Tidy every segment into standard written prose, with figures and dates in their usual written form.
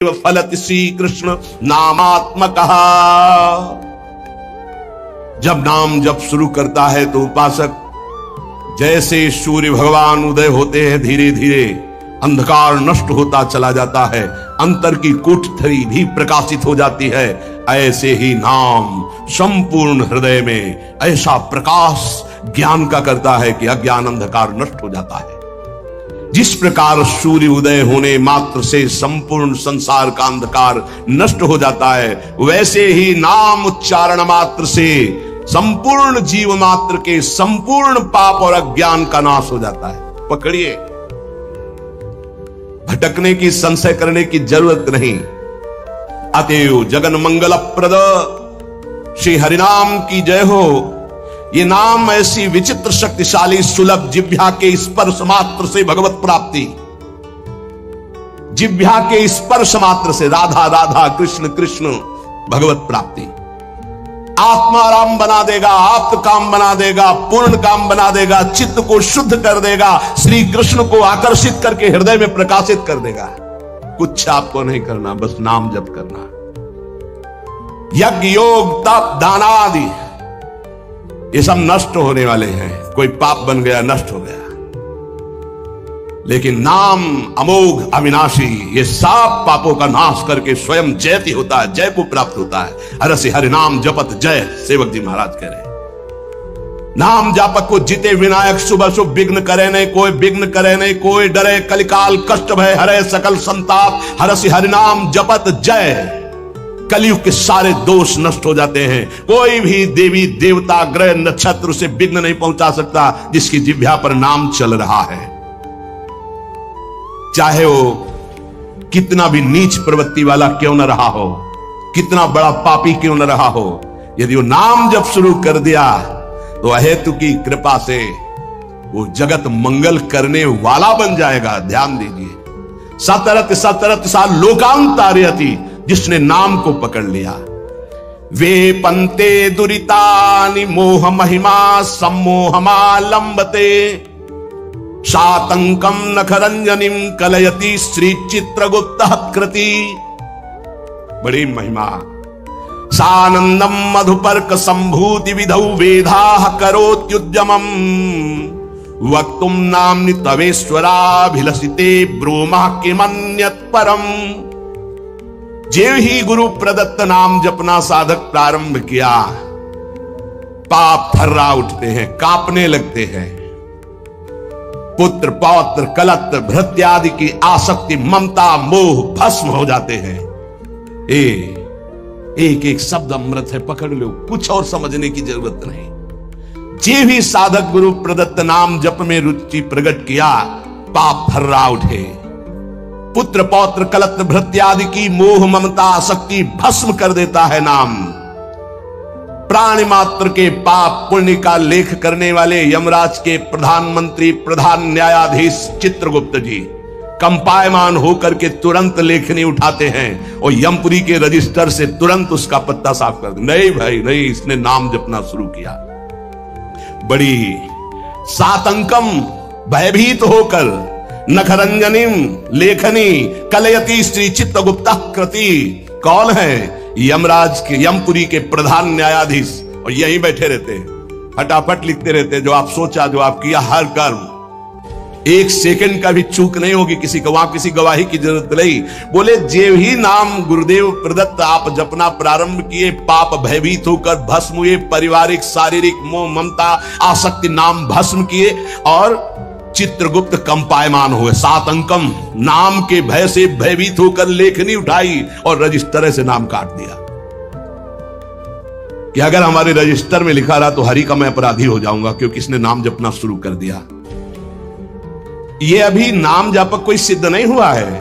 फलति श्री कृष्ण नामात्मक। जब नाम जप शुरू करता है तो उपासक जैसे सूर्य भगवान उदय होते हैं, धीरे धीरे अंधकार नष्ट होता चला जाता है, अंतर की कोठरी भी प्रकाशित हो जाती है। ऐसे ही नाम संपूर्ण हृदय में ऐसा प्रकाश ज्ञान का करता है कि अज्ञान अंधकार नष्ट हो जाता है। जिस प्रकार सूर्य उदय होने मात्र से संपूर्ण संसार का अंधकार नष्ट हो जाता है, वैसे ही नाम उच्चारण मात्र से संपूर्ण जीव मात्र के संपूर्ण पाप और अज्ञान का नाश हो जाता है। पकड़िए, भटकने की, संशय करने की जरूरत नहीं। अतएव जगन मंगल प्रद श्री हरिनाम की जय हो। ये नाम ऐसी विचित्र शक्तिशाली सुलभ जिह्वा के स्पर्श मात्र से भगवत प्राप्ति, जिह्वा के स्पर्श मात्र से राधा राधा कृष्ण कृष्ण भगवत प्राप्ति आत्माराम बना देगा, आप्त काम बना देगा, पूर्ण काम बना देगा, चित्त को शुद्ध कर देगा, श्री कृष्ण को आकर्षित करके हृदय में प्रकाशित कर देगा। कुछ आपको नहीं करना, बस नाम जप करना। यज्ञ योग तप दान आदि ये सब नष्ट होने वाले हैं। कोई पाप बन गया, नष्ट हो गया, लेकिन नाम अमोघ अविनाशी ये सब पापों का नाश करके स्वयं जयति होता है, जय को प्राप्त होता है। हरसि हरि नाम जपत जय, सेवक जी महाराज कह रहे। नाम जापक को जिते विनायक, शुभ शुभ विघ्न करे नहीं कोई, विघ्न करे नहीं कोई, डरे कलिकाल कष्ट भय हरे सकल संताप, हरसि हरि नाम जपत जय। कलयुग के सारे दोष नष्ट हो जाते हैं। कोई भी देवी देवता ग्रह नक्षत्र से विघ्न नहीं पहुंचा सकता जिसकी जिह्वा पर नाम चल रहा है। चाहे वो कितना भी नीच प्रवृत्ति वाला क्यों न रहा हो, कितना बड़ा पापी क्यों न रहा हो, यदि वो नाम जब शुरू कर दिया तो अहेतु की कृपा से वो जगत मंगल करने वाला बन जाएगा। ध्यान दीजिए, सतरत सतरत सा लोकांतारयति, जिसने नाम को पकड़ लिया। वे पंते दुरितानि मोह महिमा सम्मोहमालंबते, शातंकम नखरंजनिम कलयति श्री चित्रगुप्त कृति। बड़ी महिमा। सानंदम मधुपर्क संभूति विधौ वेदाः करोत्युद्यमम्, वक्तुम नाम्नि तवेश्वराभिलषिते ब्रूमः किमन्यत् परम्। जेव ही गुरु प्रदत्त नाम जपना साधक प्रारंभ किया, पाप थर्रा उठते हैं, कांपने लगते हैं। पुत्र पौत्र कलत्र भृत्य आदि की आसक्ति ममता मोह भस्म हो जाते हैं। एक एक शब्द अमृत है, पकड़ लो, कुछ और समझने की जरूरत नहीं। जे भी साधक गुरु प्रदत्त नाम जप में रुचि प्रकट किया, पाप थर्रा उठे। पुत्र पौत्र कलत्र भृत्य आदि की मोह ममता आसक्ति भस्म कर देता है नाम। प्राणी मात्र के पाप पुण्य का लेख करने वाले यमराज के प्रधानमंत्री प्रधान न्यायाधीश चित्रगुप्त जी कंपायमान होकर के तुरंत लेखनी उठाते हैं और यमपुरी के रजिस्टर से तुरंत उसका पत्ता साफ कर दे। नहीं भाई नहीं, इसने नाम जपना शुरू किया। बड़ी सातंकम भयभीत होकर नखरंजनिम लेखनी कलयति श्री चित्रगुप्त कृति। कौन है? यमराज के, यमपुरी के प्रधान न्यायाधीश, और यहीं बैठे रहते हैं, फटाफट लिखते रहते हैं। जो आप सोचा, जो आप किया, हर कर्म एक सेकंड का भी चूक नहीं होगी किसी को, वहां किसी गवाही की जरूरत नहीं। बोले जेव ही नाम गुरुदेव प्रदत्त आप जपना प्रारंभ किए, पाप भयभीत होकर भस्म हुए, पारिवारिक शारीरिक मोह ममता आसक्ति नाम भस्म किए और चित्रगुप्त कंपायमान हुए। सातंकम नाम के भय से भयभीत होकर लेखनी उठाई और रजिस्टर से नाम काट दिया कि अगर हमारे रजिस्टर में लिखा रहा तो हरि का मैं अपराधी हो जाऊंगा, क्योंकि इसने नाम जपना शुरू कर दिया। ये अभी नाम जापक कोई सिद्ध नहीं हुआ है,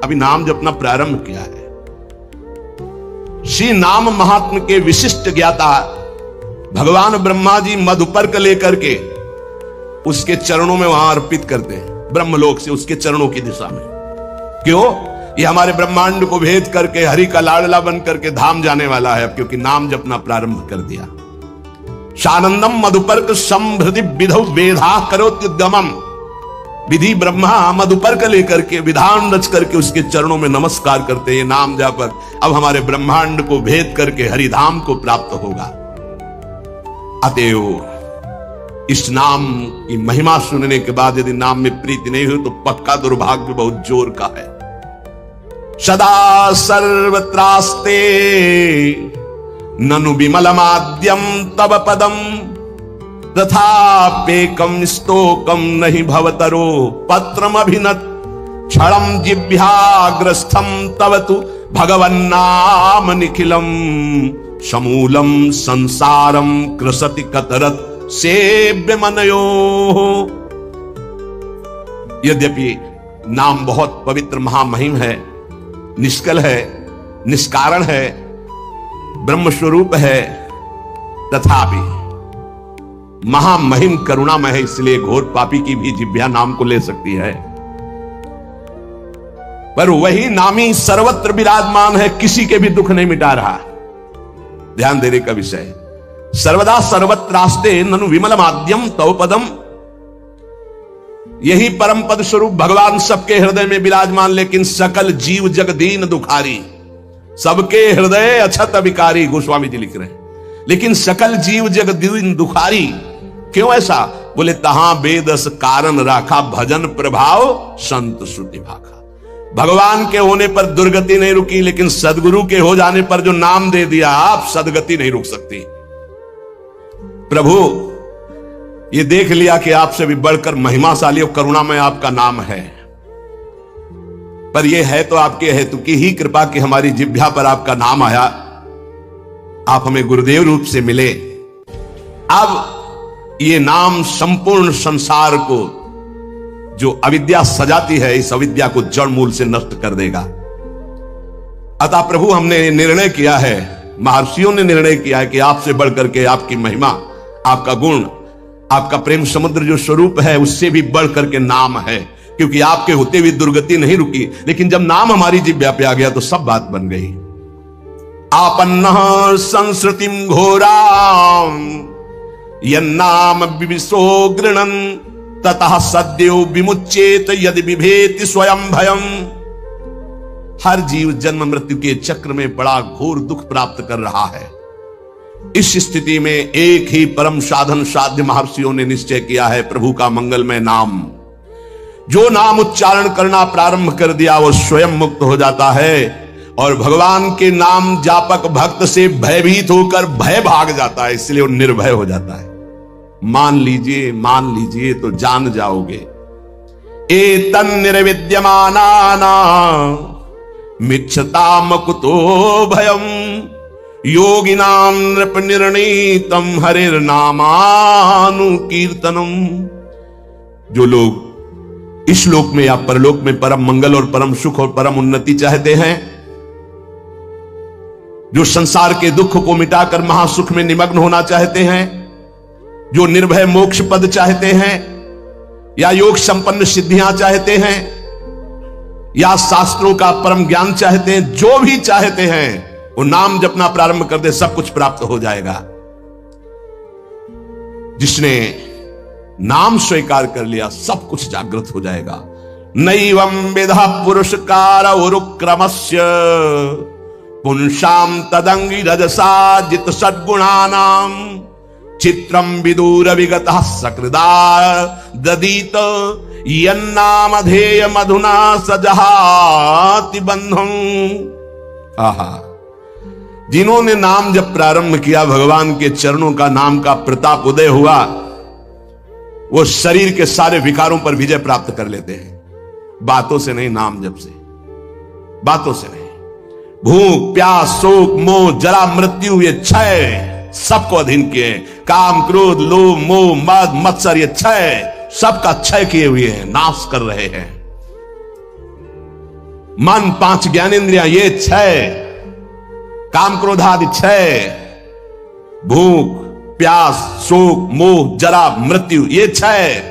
अभी नाम जपना प्रारंभ किया है। श्री नाम महात्म के विशिष्ट ज्ञाता भगवान ब्रह्मा जी मधुपर्क लेकर के उसके चरणों में वहां अर्पित करते हैं, ब्रह्मलोक से उसके चरणों की दिशा में। क्यों? ये हमारे ब्रह्मांड को भेद करके हरि का लाडला बन करके धाम जाने वाला है, क्योंकि नाम जपना प्रारंभ कर दिया। शानंदम मधुपर्क संभृति विधौ वेदा करोत्युद्यमम्, विधि ब्रह्मा मधुपर्क लेकर के विधान रच करके उसके चरणों में नमस्कार करते हैं। नाम जापक अब हमारे ब्रह्मांड को भेद करके हरिधाम को प्राप्त होगा। अतएव इस नाम की महिमा सुनने के बाद यदि नाम में प्रीति नहीं हो तो पक्का दुर्भाग्य बहुत जोर का है। सदा सर्वत्रास्ते ननु विमलमाद्यम तव पदम तथापेकम स्तोकम नहीं भवतरो पत्रमभिनत क्षणम जिह्वाग्रस्थम तव तु भगवन्नाम निखिलम समूलम संसारम कृसति कतरत सेव्य मनयो। यद्यपि नाम बहुत पवित्र महामहिम है, निष्कल है, निष्कारण है, ब्रह्म स्वरूप है, तथापि महामहिम करुणामय है, इसलिए घोर पापी की भी जिह्वा नाम को ले सकती है। पर वही नामी सर्वत्र विराजमान है, किसी के भी दुख नहीं मिटा रहा। ध्यान देने का विषय, सर्वदा सर्वत्रास्ते ननु विमल माध्यम तव पदम, यही परम पद स्वरूप भगवान सबके हृदय में विराजमान, लेकिन सकल जीव जग दीन दुखारी, सबके हृदय अछत विकारी, गोस्वामी जी लिख रहे हैं। लेकिन सकल जीव जग दीन दुखारी क्यों ऐसा? बोले तहां बेदस कारण राखा, भजन प्रभाव संत श्रुति भाखा। भगवान के होने पर दुर्गति नहीं रुकी, लेकिन सदगुरु के हो जाने पर जो नाम दे दिया आप, सदगति नहीं रुक सकती। प्रभु ये देख लिया कि आपसे भी बढ़कर महिमाशाली और करुणामय आपका नाम है, पर यह है तो आपके हेतु की ही कृपा कि हमारी जिह्वा पर आपका नाम आया, आप हमें गुरुदेव रूप से मिले। अब ये नाम संपूर्ण संसार को जो अविद्या सजाती है, इस अविद्या को जड़ मूल से नष्ट कर देगा। अतः प्रभु हमने निर्णय किया है, महर्षियों ने निर्णय किया है कि आपसे बढ़कर के आपकी महिमा, आपका गुण, आपका प्रेम समुद्र जो स्वरूप है, उससे भी बढ़ करके नाम है। क्योंकि आपके होते हुए दुर्गति नहीं रुकी, लेकिन जब नाम हमारी जिह्वा पे आ गया तो सब बात बन गई। आपन्नः संस्कृतिम घोराम यन्नाम विविशो गृणन ततः सद्यो विमुच्येत यदि विभेति स्वयं भयम। हर जीव जन्म मृत्यु के चक्र में बड़ा घोर दुख प्राप्त कर रहा है। इस स्थिति में एक ही परम साधन साध्य महर्षियों ने निश्चय किया है, प्रभु का मंगलमय नाम। जो नाम उच्चारण करना प्रारंभ कर दिया वो स्वयं मुक्त हो जाता है, और भगवान के नाम जापक भक्त से भयभीत होकर भय भाग जाता है, इसलिए वो निर्भय हो जाता है। मान लीजिए तो जान जाओगे। एतन् निर्विद्यमानाना मिच्छताम कुतो भयम योगिनाम नृप निर्णीतम हरिर्नामानुकीर्तनम। जो लोग इस लोक में या परलोक में परम मंगल और परम सुख और परम उन्नति चाहते हैं, जो संसार के दुख को मिटाकर महासुख में निमग्न होना चाहते हैं, जो निर्भय मोक्ष पद चाहते हैं, या योग संपन्न सिद्धियां चाहते हैं, या शास्त्रों का परम ज्ञान चाहते हैं, जो भी चाहते हैं वो नाम जपना प्रारंभ कर दे, सब कुछ प्राप्त हो जाएगा। जिसने नाम स्वीकार कर लिया सब कुछ जागृत हो जाएगा। नैवं विधा पुरुषकार उरुक्रमस्य पुंसाम तदंगी रजसा जित सद्गुणानाम चित्रम विदूर विगतः सकृदा ददीत यन्नामधेय मधुना सजहाति बंधम। आहा, जिन्होंने नाम जब प्रारंभ किया, भगवान के चरणों का नाम का प्रताप उदय हुआ, वो शरीर के सारे विकारों पर विजय प्राप्त कर लेते हैं। बातों से नहीं, नाम जप से, बातों से नहीं। भूख प्यास शोक मोह जरा मृत्यु ये क्षय सबको अधीन किए। काम क्रोध लोभ मोह मद मत्सर ये क्षय सबका क्षय किए हुए हैं, नाश कर रहे हैं। मन पांच ज्ञानेंद्रियां ये क्षय, काम क्रोधादि क्षय, भूख प्यास शोक मोह जरा मृत्यु ये क्षय,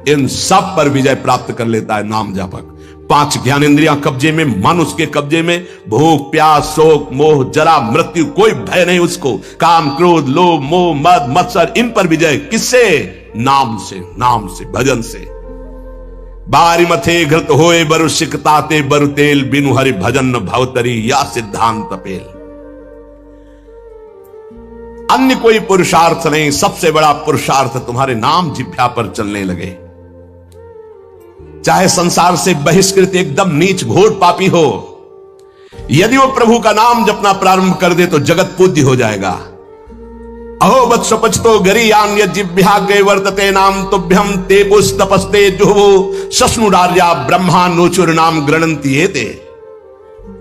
इन सब पर विजय प्राप्त कर लेता है नाम जापक। पांच ज्ञानेंद्रियां कब्जे में, मन उसके कब्जे में, भूख प्यास शोक मोह जरा मृत्यु कोई भय नहीं उसको। काम क्रोध लोभ मोह मद मत्सर इन पर विजय किससे? नाम से, नाम से, भजन से। बारी मथे घृत होए बरु सिकताते बरु तेल, बिनु हरि भजन भवतरी या सिद्धांत पेल। अन्य कोई पुरुषार्थ नहीं, सबसे बड़ा पुरुषार्थ तुम्हारे नाम जिह्वा पर चलने लगे। चाहे संसार से बहिष्कृत एकदम नीच घोर पापी हो, यदि वो प्रभु का नाम जपना प्रारंभ कर दे तो जगत पूज्य हो जाएगा। अहो वत्स पचतो गरीयान यज्जिभ्याग्रे वर्तते नाम तुभ्यम ते पुस तपस्ते जुहवो सस्नुरार्या ब्रह्मा नोचुर नाम गृणंति एते।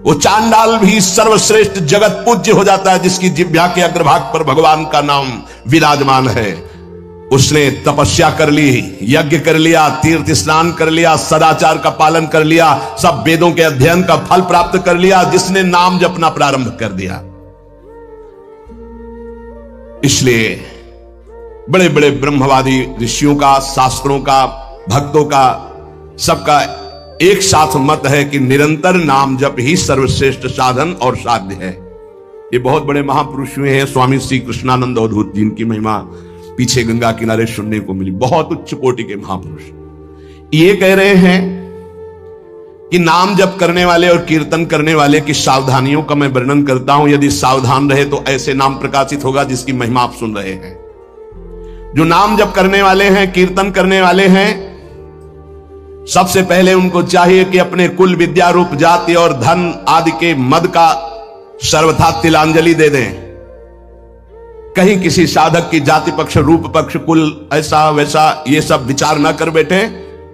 वो चांडाल भी सर्वश्रेष्ठ जगत पूज्य हो जाता है जिसकी जिह्वा के अग्रभाग पर भगवान का नाम विराजमान है। उसने तपस्या कर ली, यज्ञ कर लिया, तीर्थ स्नान कर लिया, सदाचार का पालन कर लिया, सब वेदों के अध्ययन का फल प्राप्त कर लिया, जिसने नाम जपना प्रारंभ कर दिया। इसलिए बड़े बड़े ब्रह्मवादी ऋषियों का, शास्त्रों का, भक्तों का, सबका एक साथ मत है कि निरंतर नाम जप ही सर्वश्रेष्ठ साधन और साध्य है। ये बहुत बड़े महापुरुष हुए हैं, स्वामी श्री कृष्णानंद अवधूत, जिनकी महिमा पीछे गंगा किनारे सुनने को मिली, बहुत उच्च कोटि के महापुरुष। ये कह रहे हैं कि नाम जप करने वाले और कीर्तन करने वाले की सावधानियों का मैं वर्णन करता हूं। यदि सावधान रहे तो ऐसे नाम प्रकाशित होगा जिसकी महिमा आप सुन रहे हैं। जो नाम जप करने वाले हैं, कीर्तन करने वाले हैं, सबसे पहले उनको चाहिए कि अपने कुल, विद्या, रूप, जाति और धन आदि के मद का सर्वथा तिलांजलि दे दें। कहीं किसी साधक की जाति पक्ष, रूप पक्ष, कुल, ऐसा वैसा ये सब विचार ना कर बैठे,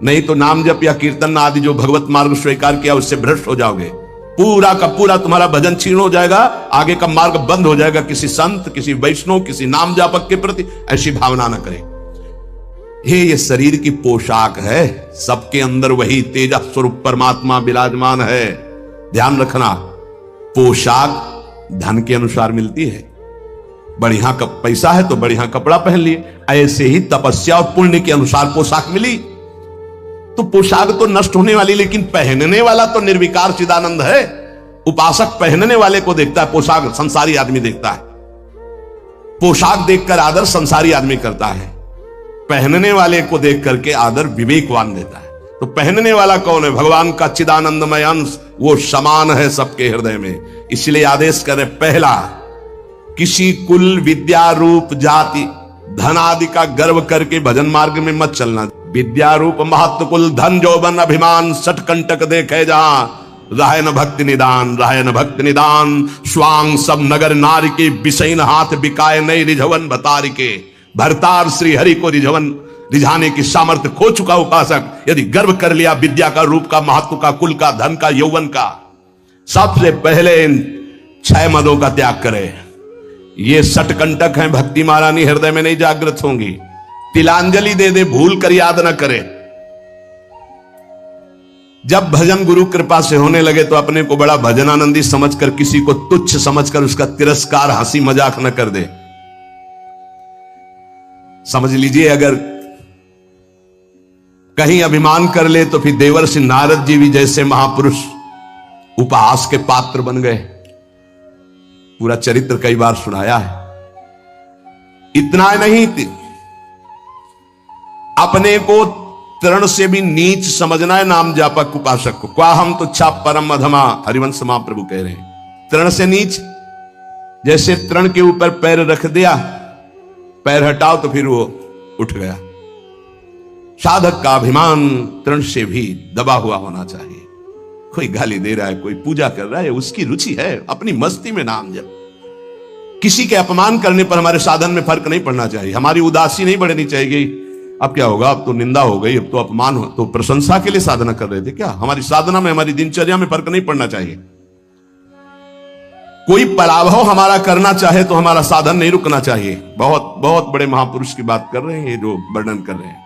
नहीं तो नाम जप या कीर्तन आदि जो भगवत मार्ग स्वीकार किया उससे भ्रष्ट हो जाओगे। पूरा का पूरा तुम्हारा भजन छीन हो जाएगा, आगे का मार्ग बंद हो जाएगा। किसी संत, किसी वैष्णव, किसी नाम जापक के प्रति ऐसी भावना न करें। ये शरीर की पोशाक है, सबके अंदर वही तेजा स्वरूप परमात्मा विराजमान है। ध्यान रखना, पोशाक धन के अनुसार मिलती है। बढ़िया पैसा है तो बढ़िया कपड़ा पहन लिए, ऐसे ही तपस्या और पुण्य के अनुसार पोशाक मिली। तो पोशाक तो नष्ट होने वाली, लेकिन पहनने वाला तो निर्विकार चिदानंद है। उपासक पहनने वाले को देखता है, पोशाक संसारी आदमी देखता है। पोशाक देखकर आदर संसारी आदमी करता है, पहनने वाले को देख करके आदर विवेकवान देता है। तो पहनने वाला कौन है? भगवान का चिदानंदमय अंश, वो समान है सबके हृदय में। इसलिए आदेश करे, पहला, किसी कुल, विद्या, रूप, जाति, धन आदि का गर्व करके भजन मार्ग में मत चलना। विद्या, रूप, महत्व, कुल, धन, जौबन, अभिमान, सठ कंटक देखे जहां, राय न भक्ति निदान, राय न भक्ति निदान। स्वांग सब नगर नारी के, बिसैन हाथ बिकाए नई रिझवन भतारी के। भरतार श्री हरि को रिझाने की सामर्थ्य खो चुका उपासक यदि गर्व कर लिया विद्या का, रूप का, महत्व का, कुल का, धन का, यौवन का, सबसे पहले इन 6 मदों का त्याग करे। ये सटकंटक हैं, भक्ति महारानी हृदय में नहीं जागृत होंगी। तिलांजलि दे दे, भूल कर याद न करे। जब भजन गुरु कृपा से होने लगे तो अपने को बड़ा भजनानंदी समझकर, किसी को तुच्छ समझकर उसका तिरस्कार, हंसी मजाक न कर दे। समझ लीजिए, अगर कहीं अभिमान कर ले तो फिर देवर्षि नारद जी भी जैसे महापुरुष उपहास के पात्र बन गए। पूरा चरित्र कई बार सुनाया है। इतना नहीं, अपने को तृण से भी नीच समझना है नाम जापक उपासक को। क्या हम तो छा परम अधमा, हरिवंश महाप्रभु कह रहे हैं। तृण से नीच, जैसे तृण के ऊपर पैर रख दिया, पैर हटाओ तो फिर वो उठ गया। साधक का अभिमान तृण से भी दबा हुआ होना चाहिए। कोई गाली दे रहा है, कोई पूजा कर रहा है, उसकी रुचि है, अपनी मस्ती में नाम जप। किसी के अपमान करने पर हमारे साधन में फर्क नहीं पड़ना चाहिए। हमारी उदासी नहीं बढ़नी चाहिए। अब क्या होगा, अब तो निंदा हो गई, अब तो अपमान हो, तो प्रशंसा के लिए साधना कर रहे थे क्या? हमारी साधना में, हमारी दिनचर्या में फर्क नहीं पड़ना चाहिए। कोई पराभव हमारा करना चाहे तो हमारा साधन नहीं रुकना चाहिए। बहुत बहुत बड़े महापुरुष की बात कर रहे हैं ये जो वर्णन कर रहे हैं,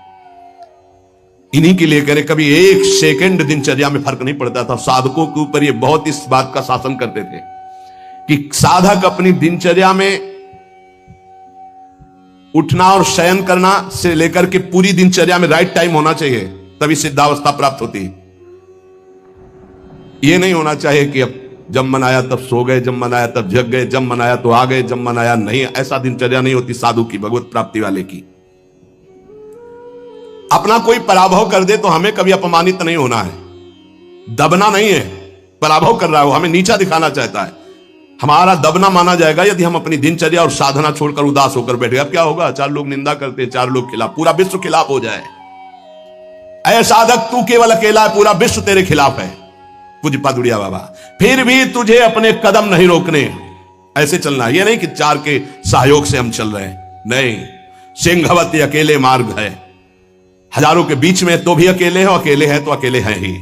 इन्हीं के लिए कह रहे। कभी 1 सेकंड दिनचर्या में फर्क नहीं पड़ता था। साधकों के ऊपर ये बहुत इस बात का शासन करते थे कि साधक अपनी दिनचर्या में उठना और शयन करना से लेकर के पूरी दिनचर्या में राइट टाइम होना चाहिए, तभी सिद्धावस्था प्राप्त होती। ये नहीं होना चाहिए कि अब जब मन आया तब सो गए, जब मन आया तब जग गए, जब मन आया तो आ गए, जब मन आया नहीं। ऐसा दिनचर्या नहीं होती साधु की, भगवत प्राप्ति वाले की। अपना कोई पराभव कर दे तो हमें कभी अपमानित नहीं होना है, दबना नहीं है। पराभव कर रहा है वो, हमें नीचा दिखाना चाहता है, हमारा दबना माना जाएगा यदि हम अपनी दिनचर्या और साधना छोड़कर उदास होकर बैठे। अब क्या होगा, 4 लोग निंदा करते हैं, 4 लोग खिलाफ, पूरा विश्व खिलाफ हो जाए। ऐ साधक, तू केवल अकेला है, पूरा विश्व तेरे खिलाफ है। पूज्य पादुड़िया बाबा, फिर भी तुझे अपने कदम नहीं रोकने, ऐसे चलना। ये नहीं कि 4 के सहयोग से हम चल रहे हैं, नहीं। सिंहवती अकेले मार्ग है, हजारों के बीच में तो भी अकेले हो, अकेले हैं तो अकेले हैं ही।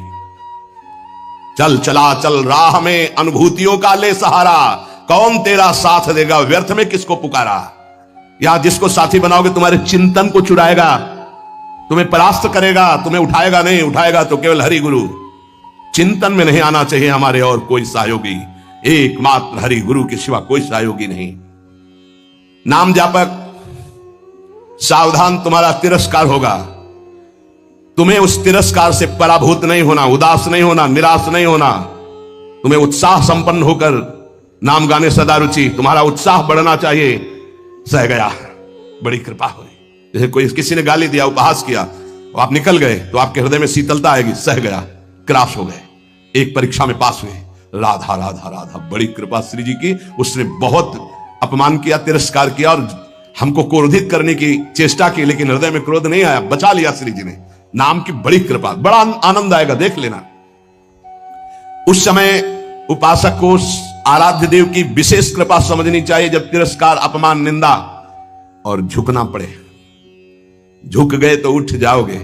चल चला चल राह में अनुभूतियों का ले सहारा, कौन तेरा साथ देगा, व्यर्थ में किसको पुकारा। यहां जिसको साथी बनाओगे तुम्हारे चिंतन को चुराएगा, तुम्हें परास्त करेगा, तुम्हें उठाएगा नहीं, उठाएगा तो केवल हरि गुरु। चिंतन में नहीं आना चाहिए हमारे और कोई सहयोगी, एकमात्र हरि गुरु के सिवा कोई सहयोगी नहीं। नाम जापक, सावधान, तुम्हारा तिरस्कार होगा। तुम्हें उस तिरस्कार से पराभूत नहीं होना, उदास नहीं होना, निराश नहीं होना। तुम्हें उत्साह संपन्न होकर नाम गाने सदा रुचि, तुम्हारा उत्साह बढ़ना चाहिए। सह गया, बड़ी कृपा हुई। जैसे कोई किसी ने गाली दिया, उपहास किया, और आप निकल गए तो आपके हृदय में शीतलता आएगी। सह गया, क्रॉस हो गए, एक परीक्षा में पास हुए। राधा राधा राधा, बड़ी कृपा श्री जी की। उसने बहुत अपमान किया, तिरस्कार किया और हमको क्रोधित करने की चेष्टा की, लेकिन हृदय में क्रोध नहीं आया, बचा लिया श्री जी ने। नाम की बड़ी कृपा, बड़ा आनंद आएगा, देख लेना। उस समय उपासक को आराध्य देव की विशेष कृपा समझनी चाहिए, जब तिरस्कार, अपमान, निंदा और झुकना पड़े। झुक गए तो उठ जाओगे,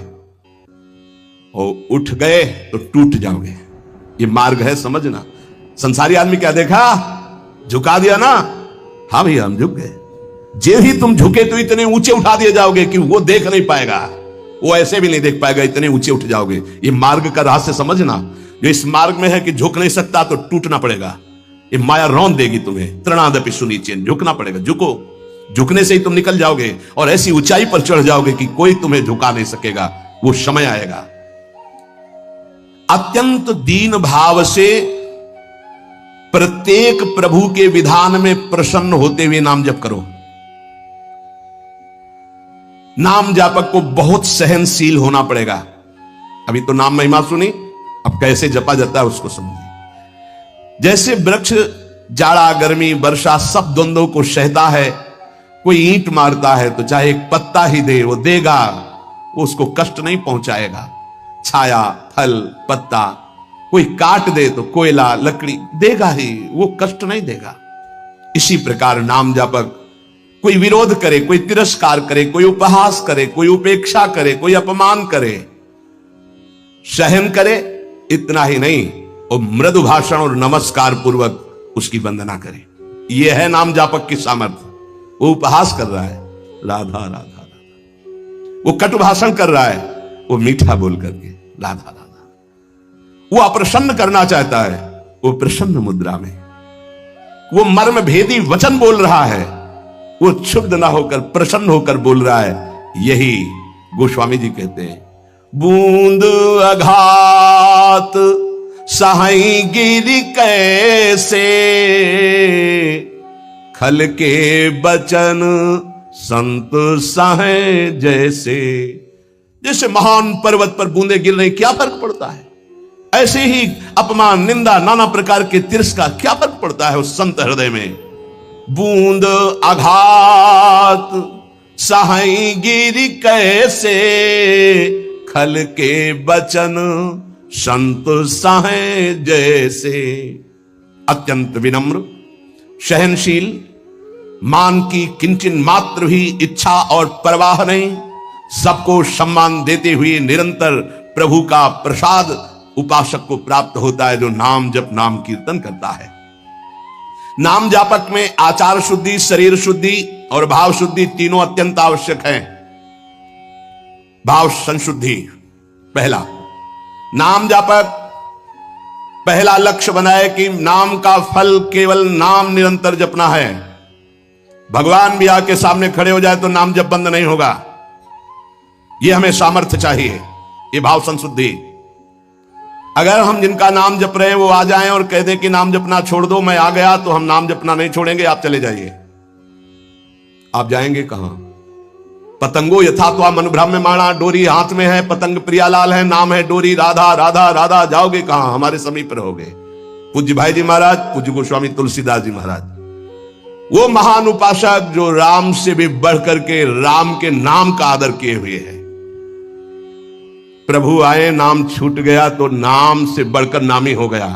और उठ गए तो टूट जाओगे। ये मार्ग है, समझना। संसारी आदमी क्या देखा, झुका दिया ना, हाँ भैया हम झुक गए। जे ही तुम झुके तो इतने ऊंचे उठा दिए जाओगे कि वो देख नहीं पाएगा, वो ऐसे भी नहीं देख पाएगा, इतने ऊंचे उठ जाओगे। ये मार्ग का रहस्य समझना। जो इस मार्ग में है कि झुक नहीं सकता तो टूटना पड़ेगा, ये माया रौंद देगी तुम्हें। तृणादपि सुनीचेन, झुकना पड़ेगा, झुको। झुकने से ही तुम निकल जाओगे और ऐसी ऊंचाई पर चढ़ जाओगे कि कोई तुम्हें झुका नहीं सकेगा। वो समय आएगा। अत्यंत दीन भाव से प्रत्येक प्रभु के विधान में प्रसन्न होते हुए नाम जप करो। नाम जापक को बहुत सहनशील होना पड़ेगा। अभी तो नाम महिमा सुनी, अब कैसे जपा जाता है उसको समझिए। जैसे वृक्ष जाड़ा, गर्मी, वर्षा सब द्वंद्वों को सहता है। कोई ईंट मारता है तो चाहे एक पत्ता ही दे, वो देगा, वो उसको कष्ट नहीं पहुंचाएगा। छाया, फल, पत्ता, कोई काट दे तो कोयला, लकड़ी देगा ही, वो कष्ट नहीं देगा। इसी प्रकार नाम जापक कोई विरोध करे, कोई तिरस्कार करे, कोई उपहास करे, कोई उपेक्षा करे, कोई अपमान करे, सहन करे, इतना ही नहीं, और मृदु भाषण और नमस्कार पूर्वक उसकी वंदना करे। यह है नाम जापक की सामर्थ्य। वो उपहास कर रहा है, राधा राधा राधा। वो कटु भाषण कर रहा है, वो मीठा बोल करके राधा राधा। वो अप्रसन्न करना चाहता है, वो प्रसन्न मुद्रा में। वो मर्म भेदी वचन बोल रहा है, वो क्षुब्ध ना होकर प्रसन्न होकर बोल रहा है। यही गोस्वामी जी कहते हैं, बूंद अघात सहाई गिरी कैसे, खल के बचन संत सहे जैसे। जैसे महान पर्वत पर बूंदे गिर रही, क्या फर्क पड़ता है। ऐसे ही अपमान, निंदा, नाना प्रकार के तिरस्कार, क्या फर्क पड़ता है उस संत हृदय में। बूंद आघात सहाई गिरी कैसे, खल के बचन संत सहे जैसे। अत्यंत विनम्र, सहनशील, मान की किंचन मात्र भी इच्छा और परवाह नहीं, सबको सम्मान देते हुए निरंतर प्रभु का प्रसाद उपासक को प्राप्त होता है, जो नाम जप, नाम कीर्तन करता है। नाम जापक में आचार शुद्धि, शरीर शुद्धि और भाव शुद्धि तीनों अत्यंत आवश्यक है। भाव संशुद्धि पहला। नाम जापक पहला लक्ष्य बनाए कि नाम का फल केवल नाम निरंतर जपना है। भगवान भी आके सामने खड़े हो जाए तो नाम जप बंद नहीं होगा। यह हमें सामर्थ्य चाहिए, ये भाव संशुद्धि। अगर हम जिनका नाम जप रहे हैं वो आ जाएं और कह दें कि नाम जपना छोड़ दो, मैं आ गया, तो हम नाम जपना नहीं छोड़ेंगे, आप चले जाइए। आप जाएंगे कहां? पतंगो यथा त्वा मन भ्राम्यमाणा, डोरी हाथ में है, पतंग प्रियालाल है, नाम है डोरी, राधा राधा राधा, जाओगे कहां, हमारे समीप रहोगे। पूज्य भाई जी महाराज, पूज्य गोस्वामी तुलसीदास जी महाराज, वो महान उपासक जो राम से भी बढ़कर के राम के नाम का आदर किए हुए हैं। प्रभु आए नाम छूट गया तो नाम से बढ़कर नामी हो गया।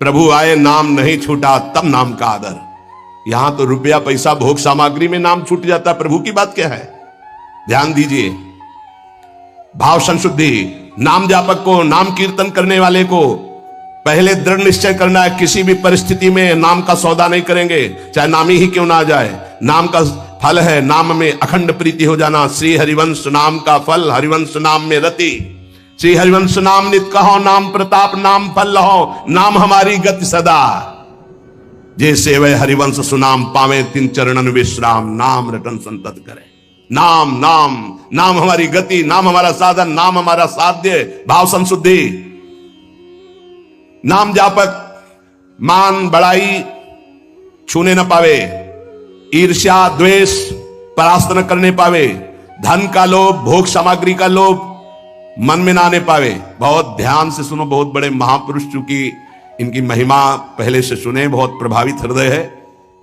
प्रभु आए नाम नहीं छूटा तब नाम का आदर। यहां तो रुपया पैसा भोग सामग्री में नाम छूट जाता, प्रभु की बात क्या है? ध्यान दीजिए, भाव संशुद्धि। नाम जापक को, नाम कीर्तन करने वाले को पहले दृढ़ निश्चय करना है, किसी भी परिस्थिति में नाम का सौदा नहीं करेंगे, चाहे नामी ही क्यों ना आ जाए। नाम का फल है नाम में अखंड प्रीति हो जाना। श्री हरिवंश नाम का फल, हरिवंश नाम में रति। श्री हरिवंश नाम नित कहो, नाम प्रताप नाम फल लहो, नाम हमारी गति सदा। जैसे वह हरिवंश सुनाम पावे, तीन चरणन विश्राम, नाम रटन संतत करे। नाम नाम नाम हमारी गति, नाम हमारा साधन, नाम हमारा साध्य। भाव संशुद्धि। नाम जापक मान बड़ाई छूने न पावे, ईर्ष्या द्वेष परास्त न करने पावे, धन का लोभ भोग सामग्री का लोभ मन में ना आने पावे। बहुत ध्यान से सुनो, बहुत बड़े महापुरुष, चूंकि इनकी महिमा पहले से सुने, बहुत प्रभावित हृदय है।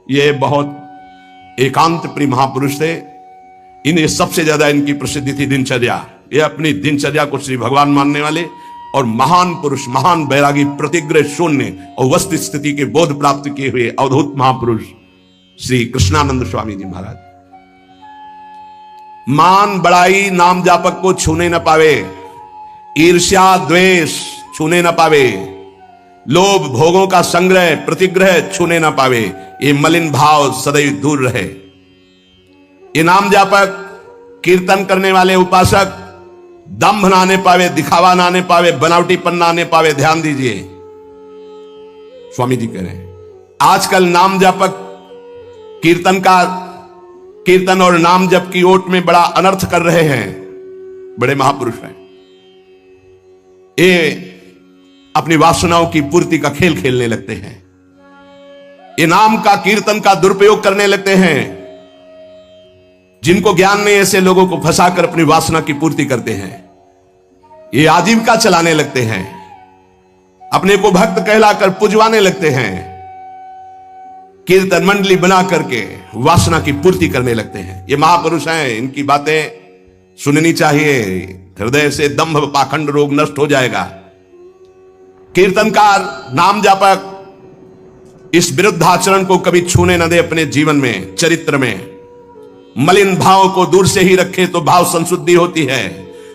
ये बहुत एकांत प्रिय महापुरुष थे। इन्हें सबसे ज्यादा इनकी प्रसिद्धि थी दिनचर्या। ये अपनी दिनचर्या को श्री भगवान मानने वाले और महान पुरुष, महान बैरागी, प्रतिग्रह शून्य और वस्तु स्थिति के बोध प्राप्त किए हुए अवधूत महापुरुष श्री कृष्णानंद स्वामी जी महाराज। मान बड़ाई नाम जापक को छूने न पावे, ईर्ष्या द्वेष छूने न पावे, लोभ भोगों का संग्रह प्रतिग्रह छूने न पावे। ये मलिन भाव सदैव दूर रहे। ये नाम जापक कीर्तन करने वाले उपासक दंभ ना आने पावे, दिखावा ना आने पावे, बनावटीपन ना आने पावे। ध्यान दीजिए, स्वामी जी कह रहे हैं आजकल नाम जापक कीर्तन और नाम जप की ओट में बड़ा अनर्थ कर रहे हैं। बड़े महापुरुष हैं ये, अपनी वासनाओं की पूर्ति का खेल खेलने लगते हैं। ये नाम का कीर्तन का दुरुपयोग करने लगते हैं। जिनको ज्ञान नहीं, ऐसे लोगों को फंसाकर अपनी वासना की पूर्ति करते हैं। ये आजीविका चलाने लगते हैं, अपने को भक्त कहलाकर पुजवाने लगते हैं, कीर्तन मंडली बना करके वासना की पूर्ति करने लगते हैं। ये महापुरुष हैं, इनकी बातें सुननी चाहिए। हृदय से दंभ पाखंड रोग नष्ट हो जाएगा। कीर्तनकार नाम जापक इस विरुद्ध आचरण को कभी छूने न दे अपने जीवन में, चरित्र में। मलिन भाव को दूर से ही रखे तो भाव संशुद्धि होती है।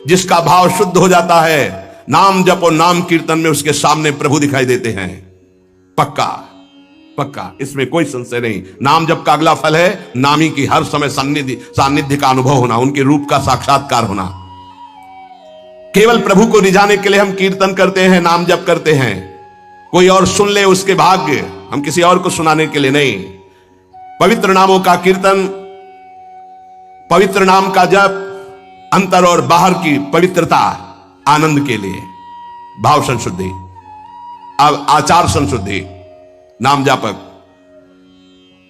जिसका भाव शुद्ध हो जाता है, नाम जप और नाम कीर्तन में उसके सामने प्रभु दिखाई देते हैं। पक्का पक्का, इसमें कोई संशय नहीं। नाम जप का अगला फल है नामी की हर समय सानिध्य का अनुभव होना, उनके रूप का साक्षात्कार होना। केवल प्रभु को रिझाने के लिए हम कीर्तन करते हैं, नाम जप करते हैं। कोई और सुन ले उसके भाग्य, हम किसी और को सुनाने के लिए नहीं। पवित्र नामों का कीर्तन, पवित्र नाम का जप, अंतर और बाहर की पवित्रता, आनंद के लिए। भाव संशुद्धि, अब आचार संशुद्धि। नाम जापक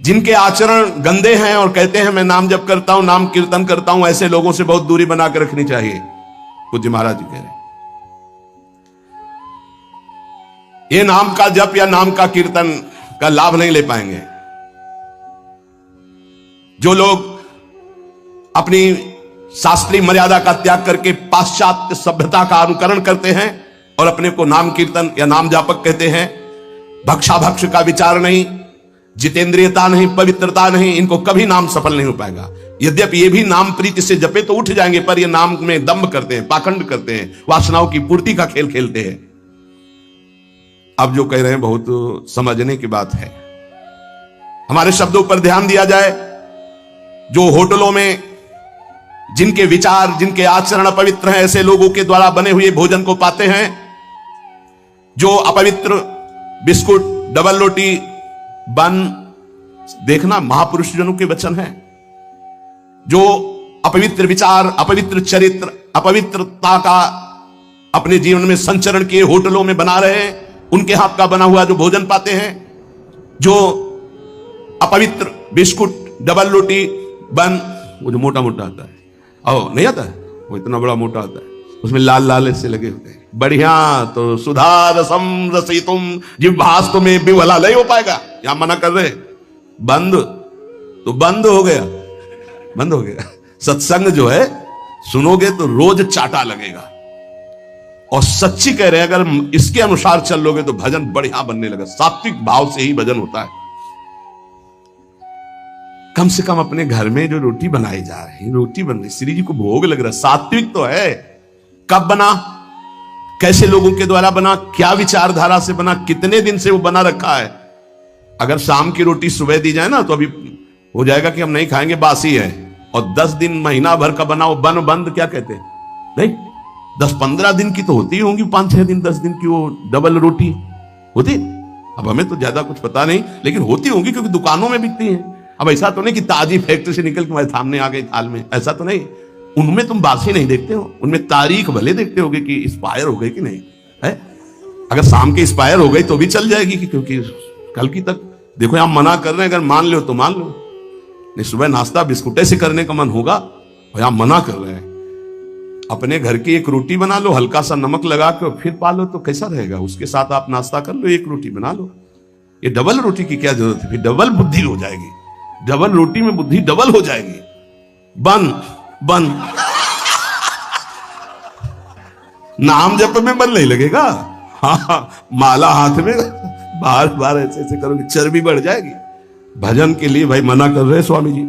जिनके आचरण गंदे हैं और कहते हैं मैं नाम जप करता हूं, नाम कीर्तन करता हूं, ऐसे लोगों से बहुत दूरी बनाकर रखनी चाहिए। पूज्य महाराज जी कह रहे हैं ये नाम का जप या नाम का कीर्तन का लाभ नहीं ले पाएंगे। जो लोग अपनी शास्त्रीय मर्यादा का त्याग करके पाश्चात्य सभ्यता का अनुकरण करते हैं और अपने को नाम कीर्तन या नाम जापक कहते हैं, भक्षाभक्ष का विचार नहीं, जितेंद्रियता नहीं, पवित्रता नहीं, इनको कभी नाम सफल नहीं हो पाएगा। यद्यपि ये भी नाम प्रीति से जपे तो उठ जाएंगे, पर ये नाम में दंभ करते हैं, पाखंड करते हैं, वासनाओं की पूर्ति का खेल खेलते हैं। अब जो कह रहे हैं बहुत समझने की बात है। हमारे शब्दों पर ध्यान दिया जाए। जो होटलों में जिनके विचार, जिनके आचरण अपवित्र हैं, ऐसे लोगों के द्वारा बने हुए भोजन को पाते हैं। जो अपवित्र बिस्कुट, डबल रोटी, बन, देखना महापुरुष जनों के वचन हैं। जो अपवित्र विचार, अपवित्र चरित्र, अपवित्रता का अपने जीवन में संचरण किए होटलों में बना रहे हैं, उनके हाथ का बना हुआ जो भोजन पाते हैं। जो अपवित्र बिस्कुट, डबल रोटी, बन वो जो मोटा मोटा आता है, ओ नहीं आता है, वो इतना बड़ा मोटा आता है, उसमें लाल लाल ऐसे लगे होते हैं, बढ़िया। तो सुधा रसम रसितुम जिह्वास तुम्हें विवला नहीं हो पाएगा, यहां मना कर रहे बंद, तो बंद हो गया, बंद हो गया। सत्संग जो है सुनोगे तो रोज चाटा लगेगा, और सच्ची कह रहे हैं अगर इसके अनुसार चल लोगे तो भजन बढ़िया बनने लगा। सात्विक भाव से ही भजन होता है। कम से कम अपने घर में जो रोटी बनाई जा रही, रोटी बन रही, श्री जी को भोग लग रहा, सात्विक तो है। कब बना, कैसे लोगों के द्वारा बना, क्या विचारधारा से बना, कितने दिन से वो बना रखा है। अगर शाम की रोटी सुबह दी जाए ना तो अभी हो जाएगा कि हम नहीं खाएंगे, बासी है। और 10 दिन महीना भर का बना, वो बन बंद क्या कहते हैं, नहीं 10-15 दिन की तो होती होंगी, 5-6 दिन 10 दिन की वो डबल रोटी होती। अब हमें तो ज्यादा कुछ पता नहीं, लेकिन होती होंगी क्योंकि दुकानों में बिकती हैं। अब ऐसा तो नहीं कि ताजी फैक्ट्री से निकल के हमारे सामने आ गई थाल में, ऐसा तो नहीं। उनमें तुम बासी नहीं देखते हो, उनमें तारीख भले देखते होगे कि एक्सपायर हो गई कि नहीं है। अगर शाम के एक्सपायर हो गई तो भी चल जाएगी क्योंकि कल की तक। देखो यहां मना कर रहे हैं, अगर मान लो तो मान लो, नहीं सुबह नाश्ता बिस्कुटे से करने का मन होगा, और यहां मना कर रहे हैं। अपने घर की एक रोटी बना लो, हल्का सा नमक लगा के फिर पालो तो कैसा रहेगा, उसके साथ आप नाश्ता कर लो, एक रोटी बना लो। ये डबल रोटी की क्या जरूरत है, फिर डबल बुद्धि हो जाएगी, डबल रोटी में बुद्धि डबल हो जाएगी। बन बन नाम जप में मन नहीं लगेगा, हाँ माला हाथ में बार बार ऐसे ऐसे करोगे, चर्बी बढ़ जाएगी। भजन के लिए भाई मना कर रहे स्वामी जी।